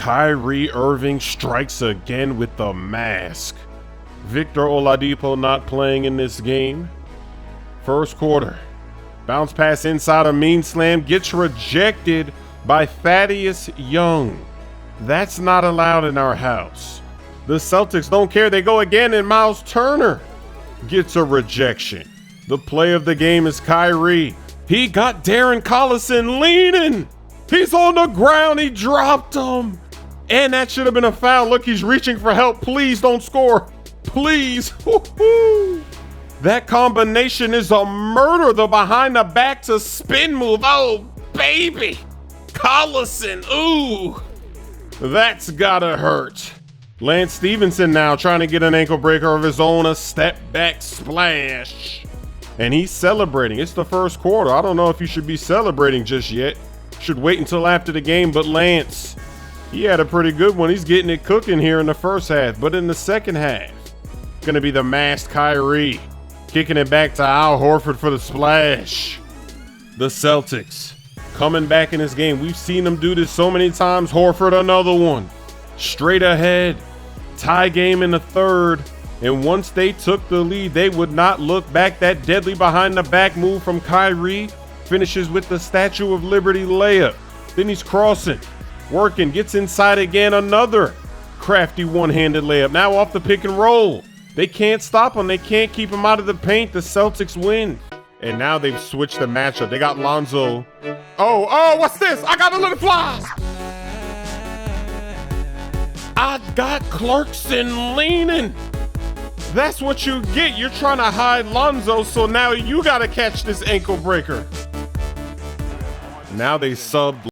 Kyrie Irving strikes again with the mask. Victor Oladipo not playing in this game. First quarter. Bounce pass inside a mean slam gets rejected by Thaddeus Young. That's not allowed in our house. The Celtics don't care. They go again, and Miles Turner gets a rejection. The play of the game is Kyrie. He got Darren Collison leaning. He's on the ground. He dropped him. And that should have been a foul. Look, he's reaching for help. Please don't score. Please. Woo-hoo. That combination is a murder. The behind the back to spin move. Oh, baby. Collison. Ooh. That's gotta hurt. Lance Stevenson now trying to get an ankle breaker of his own. A step back splash. And he's celebrating. It's the first quarter. I don't know if you should be celebrating just yet. Should wait until after the game. But Lance, he had a pretty good one. He's getting it cooking here in the first half. But in the second half, gonna be the masked Kyrie. Kicking it back to Al Horford for the splash. The Celtics coming back in this game. We've seen them do this so many times. Horford, another one. Straight ahead. Tie game in the third. And once they took the lead, they would not look back. That deadly behind the back move from Kyrie finishes with the Statue of Liberty layup. Then he's crossing, working, gets inside again. Another crafty one-handed layup. Now off the pick and roll. They can't stop him. They can't keep him out of the paint. The Celtics win. And now they've switched the matchup. They got Lonzo. Oh, what's this? I got a little flies. I got Clarkson leaning. That's what you get. You're trying to hide Lonzo, so now you got to catch this ankle breaker. Now they subbed